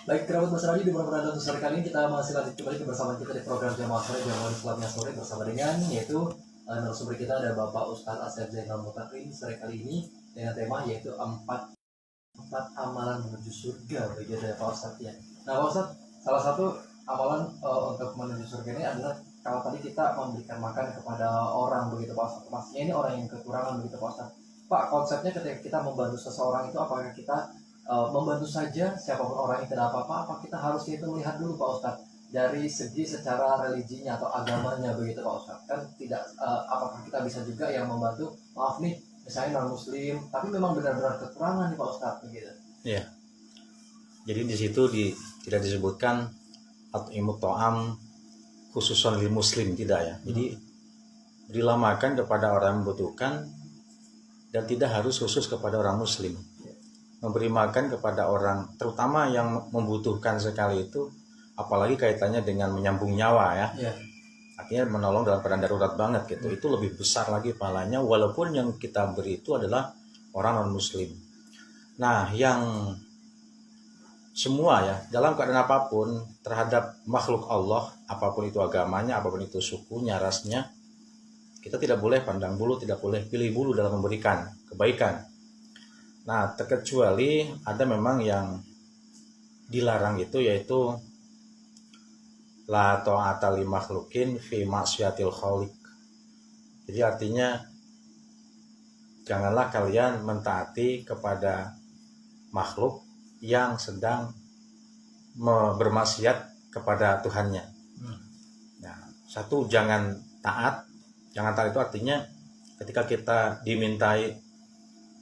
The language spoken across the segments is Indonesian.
Baik, kerabat bersama di beberapa dalam sore kali ini kita masih lanjut kembali kebersamaan kita di program Jamaah Sore Jamaah Islamnya Sore bersama dengan yaitu narasumber kita ada Bapak Ustadz Asep Zainal Mutakin sore kali ini dengan tema yaitu empat amalan menuju surga bagi Pak Ustadz ya. Nah Pak Ustadz, salah satu amalan untuk menuju surga ini adalah kalau tadi kita memberikan makan kepada orang begitu Pak Ustadz. Maksudnya ini orang yang kekurangan begitu Pak Ustadz. Pak, konsepnya ketika kita membantu seseorang itu apakah kita membantu saja siapapun orang yang tidak apa-apa, apa kita harusnya itu melihat dulu Pak Ustadz dari segi secara religinya atau agamanya begitu Pak Ustadz, kan tidak apakah kita bisa juga yang membantu, maaf nih misalnya non muslim tapi memang benar-benar kekurangan nih Pak Ustadz begitu. Iya. Jadi di situ tidak disebutkan at'imut ta'am khususan lil muslim, tidak ya. Jadi berilah makan kepada orang yang membutuhkan dan tidak harus khusus kepada orang muslim. Memberi makan kepada orang terutama yang membutuhkan sekali itu, apalagi kaitannya dengan menyambung nyawa ya. Artinya menolong dalam keadaan darurat banget gitu. Itu lebih besar lagi pahalanya walaupun yang kita beri itu adalah orang non muslim. Nah, yang semua ya dalam keadaan apapun terhadap makhluk Allah, apapun itu agamanya, apapun itu sukunya, rasnya, kita tidak boleh pandang bulu, tidak boleh pilih bulu dalam memberikan kebaikan. Nah, terkecuali ada memang yang dilarang itu yaitu la ta'ata li makhlukin fi maksiatil khaliq. Jadi artinya janganlah kalian mentaati kepada makhluk yang sedang bermaksiat kepada Tuhannya. Nah, satu, jangan taat. Jangan taat itu artinya ketika kita dimintai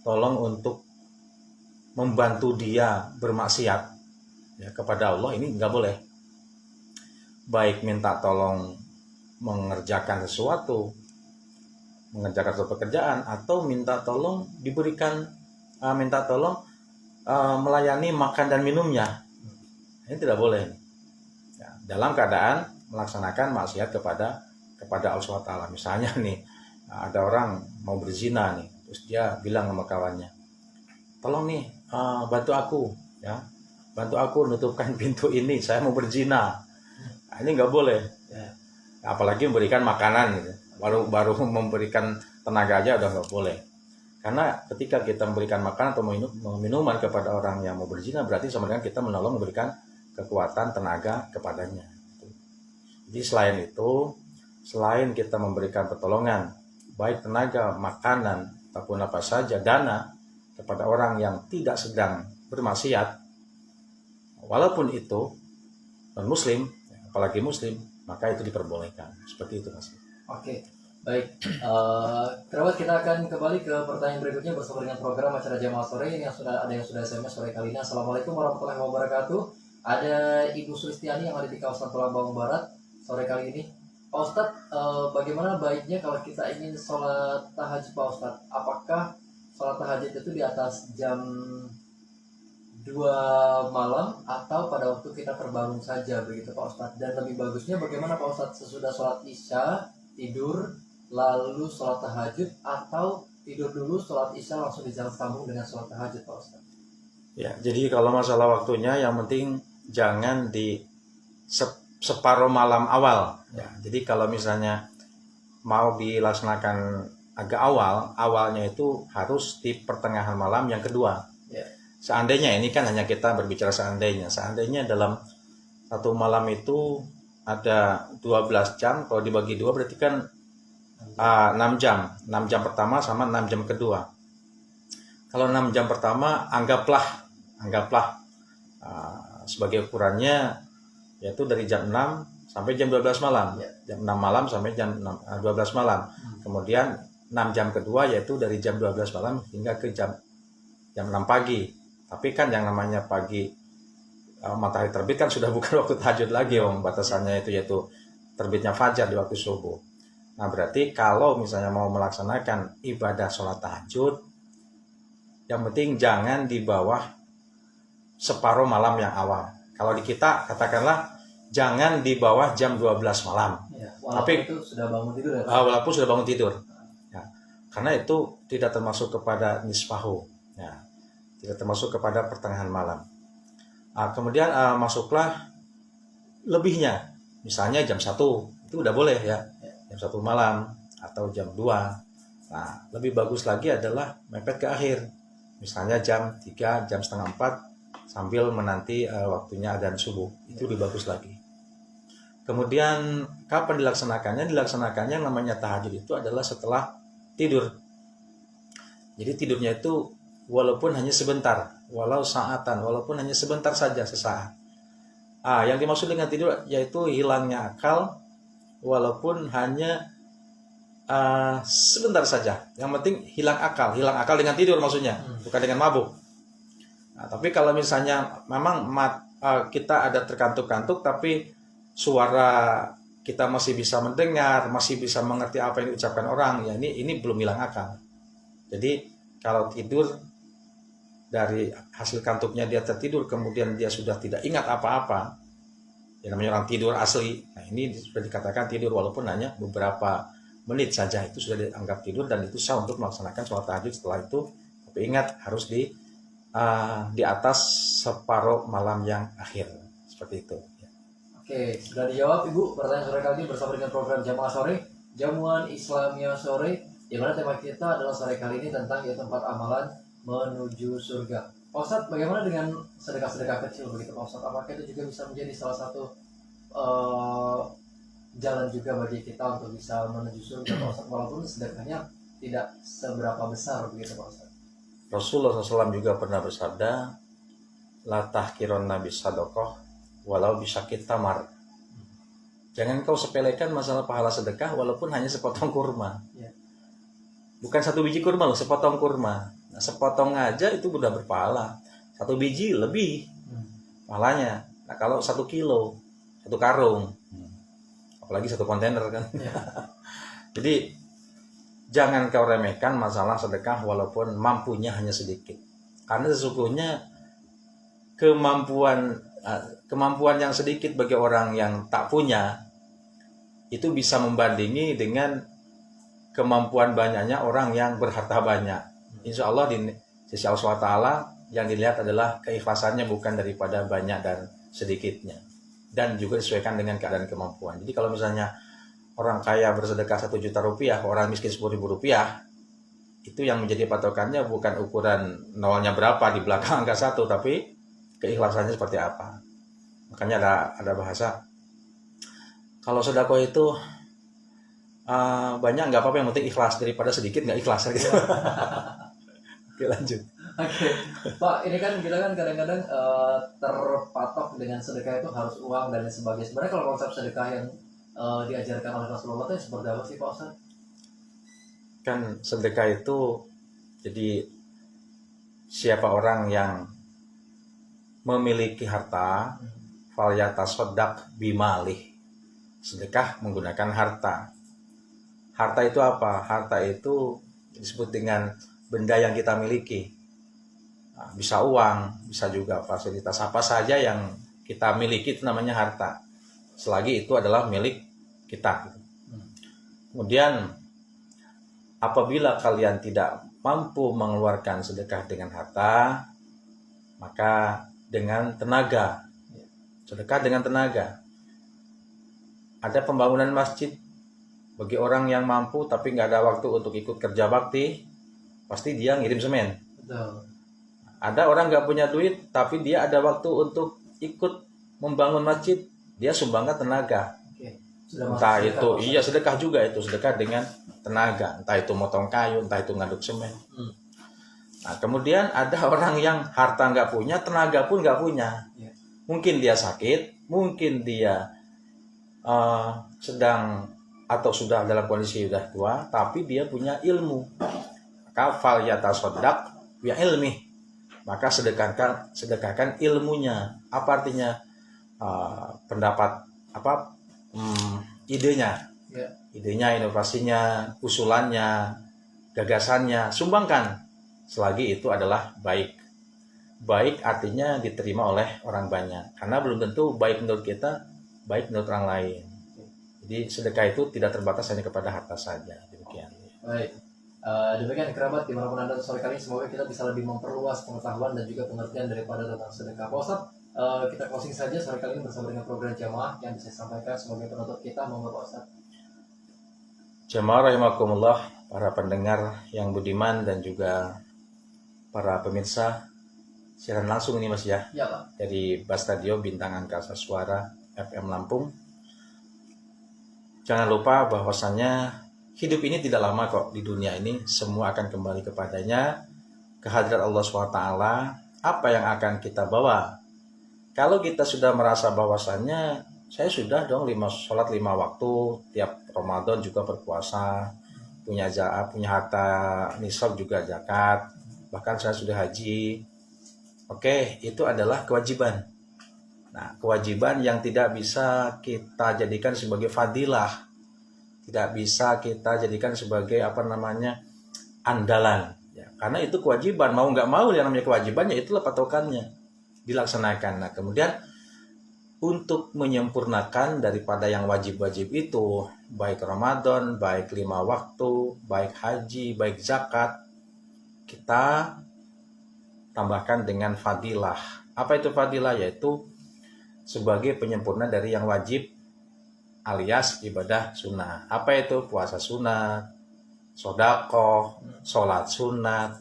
tolong untuk membantu dia bermaksiat ya, kepada Allah, ini nggak boleh. Baik minta tolong mengerjakan sesuatu, mengerjakan suatu pekerjaan, atau minta tolong diberikan, minta tolong melayani makan dan minumnya, ini tidak boleh ya, dalam keadaan melaksanakan maksiat kepada Allah SWT. Misalnya nih ada orang mau berzina nih, terus dia bilang sama kawannya, tolong nih bantu aku ya, bantu aku nutupkan pintu ini, saya mau berzina. Nah, ini nggak boleh ya. Apalagi memberikan makanan gitu. baru memberikan tenaga aja udah nggak boleh. Karena ketika kita memberikan makanan atau minuman kepada orang yang mau berzina, berarti sama dengan kita menolong memberikan kekuatan tenaga kepadanya. Jadi selain kita memberikan pertolongan baik tenaga, makanan ataupun apa saja, dana kepada orang yang tidak sedang bermaksiat, walaupun itu non muslim, apalagi muslim, maka itu diperbolehkan. Seperti itu Mas. Oke, baik. Kerabat, kita akan kembali ke pertanyaan berikutnya bersama dengan program acara Jamaah Sore ini yang sudah SMS sore kali ini. Assalamualaikum warahmatullahi wabarakatuh. Ada Ibu Sulistiani yang ada di kawasan Tulambang Barat sore kali ini. Pak Ustadz, bagaimana baiknya kalau kita ingin sholat tahajud Pak Ustadz? Apakah sholat tahajud itu di atas jam 2 malam atau pada waktu kita terbangun saja begitu Pak Ustadz? Dan lebih bagusnya bagaimana Pak Ustadz, sesudah sholat isya tidur lalu sholat tahajud, atau tidur dulu sholat isya langsung dijalan sambung dengan sholat tahajud Pak Ustadz? Ya, jadi kalau masalah waktunya yang penting jangan di separuh malam awal ya. Jadi kalau misalnya mau dilaksanakan agak awalnya itu harus di pertengahan malam yang kedua ya. Seandainya, ini kan hanya kita berbicara seandainya dalam satu malam itu ada 12 jam, kalau dibagi 2 berarti kan 6 jam. 6 jam pertama sama 6 jam kedua. Kalau 6 jam pertama anggaplah sebagai ukurannya yaitu dari jam 6 sampai jam 12 malam. Jam 6 malam sampai jam 12 malam. Kemudian 6 jam kedua yaitu dari jam 12 malam hingga ke jam 6 pagi. Tapi kan yang namanya pagi matahari terbit kan sudah bukan waktu tahajud lagi, batasannya itu yaitu terbitnya fajar di waktu subuh. Nah, berarti kalau misalnya mau melaksanakan ibadah sholat tahajud, yang penting jangan di bawah separuh malam yang awal. Kalau di kita katakanlah jangan di bawah jam 12 malam. Ya, walaupun itu sudah bangun tidur ya? Walaupun sudah bangun tidur. Ya, karena itu tidak termasuk kepada nisfahu. Ya, tidak termasuk kepada pertengahan malam. Kemudian masuklah lebihnya, misalnya jam 1 itu udah boleh ya, jam 1 malam atau jam 2. Nah, lebih bagus lagi adalah mepet ke akhir, misalnya jam 3, jam setengah 4, sambil menanti waktunya adzan subuh, itu lebih bagus lagi. Kemudian kapan dilaksanakannya? Dilaksanakannya namanya tahajud itu adalah setelah tidur. Jadi tidurnya itu walaupun hanya sebentar, walau saatan, walaupun hanya sebentar saja, sesaat. Yang dimaksud dengan tidur yaitu hilangnya akal, walaupun hanya sebentar saja. Yang penting hilang akal dengan tidur maksudnya, bukan dengan mabuk. Tapi kalau misalnya memang kita ada terkantuk-kantuk, tapi suara kita masih bisa mendengar, masih bisa mengerti apa yang diucapkan orang, ya ini belum hilang akal. Jadi kalau tidur dari hasil kantuknya dia tertidur, kemudian dia sudah tidak ingat apa-apa, yang namanya orang tidur asli. Nah, ini sudah dikatakan tidur walaupun hanya beberapa menit saja, itu sudah dianggap tidur dan itu sah untuk melaksanakan sholat tahajud setelah itu. Tapi ingat harus di atas separuh malam yang akhir, seperti itu. Oke, sudah dijawab Ibu pertanyaan sore kali ini bersama dengan program Jamaah Sore, Jamuan Islamia Sore, di mana tema kita adalah sore kali ini tentang ya tempat amalan menuju surga. Pak Ustadz, bagaimana dengan sedekah-sedekah kecil begitu Pak Ustadz? Apakah itu juga bisa menjadi salah satu jalan juga bagi kita untuk bisa menuju surga Pak Ustadz, walaupun sedekahnya tidak seberapa besar begitu Pak Ustadz? Rasulullah SAW juga pernah bersabda, la tahkiron nabi sadokoh walau bisa tamar. Jangan kau sepelekan masalah pahala sedekah walaupun hanya sepotong kurma. Ya. Bukan 1 biji kurma loh, sepotong kurma. Nah, sepotong aja itu udah berpahala. 1 biji lebih pahalanya. Nah, kalau 1 kilo, 1 karung, apalagi 1 kontainer kan. Ya. Jadi jangan kau remehkan masalah sedekah walaupun mampunya hanya sedikit. Karena sesungguhnya kemampuan yang sedikit bagi orang yang tak punya itu bisa membandingi dengan kemampuan banyaknya orang yang berharta banyak. Insya Allah di sisi Allah SWT yang dilihat adalah keikhlasannya, bukan daripada banyak dan sedikitnya, dan juga disesuaikan dengan keadaan kemampuan. Jadi kalau misalnya orang kaya bersedekah 1 juta rupiah, orang miskin 10.000 rupiah, itu yang menjadi patokannya bukan ukuran nolnya berapa di belakang angka 1, tapi keikhlasannya seperti apa. Makanya ada bahasa, kalau sedekah itu banyak nggak apa-apa, yang penting ikhlas, daripada sedikit nggak ikhlas gitu. Oke, lanjut. Oke, Pak, ini kan kita kan kadang-kadang terpatok dengan sedekah itu harus uang dan lain sebagainya. Sebenarnya kalau konsep sedekah yang diajarkan oleh Rasulullah itu seperti apa sih Pak Ustaz? Kan sedekah itu, jadi siapa orang yang memiliki harta, falyatasaddaq bimalih, sedekah menggunakan harta. Harta itu apa? Harta itu disebut dengan benda yang kita miliki. Nah, bisa uang, bisa juga fasilitas apa saja yang kita miliki, itu namanya harta, selagi itu adalah milik kita. Kemudian apabila kalian tidak mampu mengeluarkan sedekah dengan harta, maka dengan tenaga. Sedekah dengan tenaga. Ada pembangunan masjid, bagi orang yang mampu tapi nggak ada waktu untuk ikut kerja bakti, pasti dia ngirim semen. Betul. Ada orang nggak punya duit tapi dia ada waktu untuk ikut membangun masjid, dia sumbangkan tenaga. Oke. Entah itu sedekah juga, itu sedekah dengan tenaga, entah itu motong kayu, entah itu ngaduk semen. Nah, kemudian ada orang yang harta nggak punya, tenaga pun nggak punya. Mungkin dia sakit, mungkin dia sedang atau sudah dalam kondisi sudah tua, tapi dia punya ilmu. Maka falyatasaddaq bi ilmi, maka sedekahkan ilmunya. Apa artinya? Pendapat idenya, idenya, inovasinya, usulannya, gagasannya, sumbangkan. Selagi itu adalah baik. Baik artinya diterima oleh orang banyak. Karena belum tentu baik menurut kita, baik menurut orang lain. Jadi sedekah itu tidak terbatas hanya kepada harta saja. Demikian. Baik. Demikian kerabat, dimanapun Anda sore kali ini, semoga kita bisa lebih memperluas pengetahuan dan juga pengertian daripada tentang sedekah. Pak Ustadz, kita closing saja sore kali ini bersama dengan program jamaah yang bisa sampaikan sebagai penutup kita, monggo Pak Ustadz. Jamaah rahimakumullah, para pendengar yang budiman dan juga para pemirsa siaran langsung ini Mas ya, Ya Pak. dari Bas Radio Bintang Angkasa Suara FM Lampung. Jangan lupa bahwasannya hidup ini tidak lama kok di dunia ini, semua akan kembali kepadanya, kehadirat Allah SWT. Apa yang akan kita bawa? Kalau kita sudah merasa bahwasannya saya sudah dong sholat 5 waktu, tiap Ramadan juga berpuasa, punya harta nisab juga zakat, bahkan saya sudah haji. Oke, itu adalah kewajiban. Nah, kewajiban yang tidak bisa kita jadikan sebagai fadilah, tidak bisa kita jadikan sebagai andalan. Ya, karena itu kewajiban, mau nggak mau yang namanya kewajibannya itulah patokannya dilaksanakan. Nah, kemudian untuk menyempurnakan daripada yang wajib-wajib itu, baik Ramadan, baik 5 waktu, baik haji, baik zakat, kita tambahkan dengan fadilah. Apa itu fadilah? Yaitu sebagai penyempurna dari yang wajib alias ibadah sunnah. Apa itu? Puasa sunat, sedekah, sholat sunat.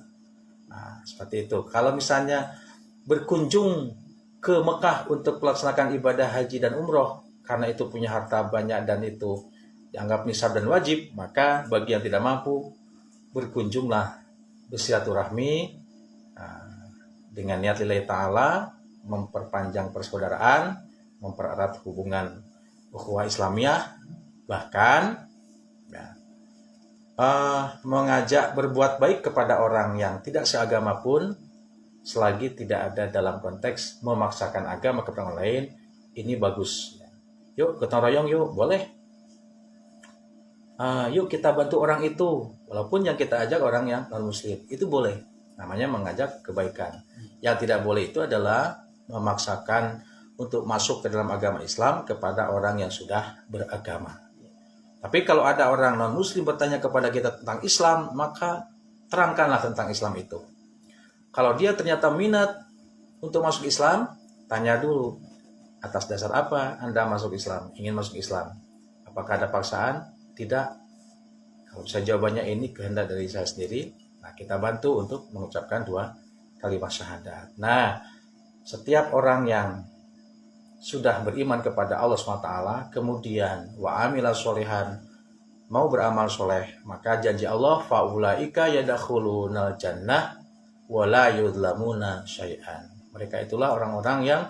Nah, seperti itu. Kalau misalnya berkunjung ke Mekah untuk melaksanakan ibadah haji dan umroh, karena itu punya harta banyak dan itu dianggap nisab dan wajib, maka bagi yang tidak mampu, berkunjunglah bersilaturahmi dengan niat lillahi ta'ala, memperpanjang persaudaraan, mempererat hubungan ukhuwah Islamiyah, bahkan mengajak berbuat baik kepada orang yang tidak seagama pun, selagi tidak ada dalam konteks memaksakan agama kepada orang lain, ini bagus. Yuk gotong royong, yuk boleh. Yuk kita bantu orang itu, walaupun yang kita ajak orang yang non muslim, itu boleh. Namanya mengajak kebaikan. Yang tidak boleh itu adalah memaksakan untuk masuk ke dalam agama Islam kepada orang yang sudah beragama. Tapi kalau ada orang non muslim bertanya kepada kita tentang Islam, maka terangkanlah tentang Islam itu. Kalau dia ternyata minat untuk masuk Islam, tanya dulu, atas dasar apa Anda masuk Islam, ingin masuk Islam? Apakah ada paksaan? Tidak. Kalau bisa jawabannya ini kehendak dari saya sendiri, nah kita bantu untuk mengucapkan 2 kalimat syahadat. Nah, setiap orang yang sudah beriman kepada Allah SWT, kemudian wa amila sholihan, mau beramal soleh, maka janji Allah, faulaika yadakhulunal jannah wala yudlamuna syai'an. Mereka itulah orang-orang yang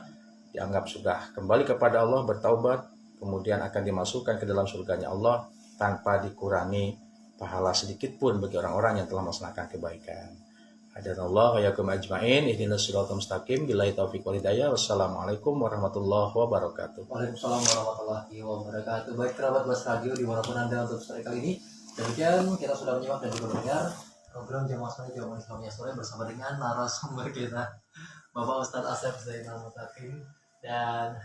dianggap sudah kembali kepada Allah, bertaubat, kemudian akan dimasukkan ke dalam surganya Allah tanpa dikurangi pahala sedikit pun bagi orang-orang yang telah melaksanakan kebaikan. Hadanallahu wa iyyakum ajmain, ihdinas siratal mustaqim, billahi taufiq wal hidayah. Wassalamualaikum warahmatullahi wabarakatuh. Waalaikumsalam warahmatullahi wabarakatuh. Baik kerabat Bas Radio dimanapun Anda untuk sore kali ini, demikian kita sudah menyimak dan juga mendengar program Jamaah Sore Jamaah Islamiyah Sore bersama dengan narasumber kita Bapak Ustadz Asep Zainal Mutakin, dan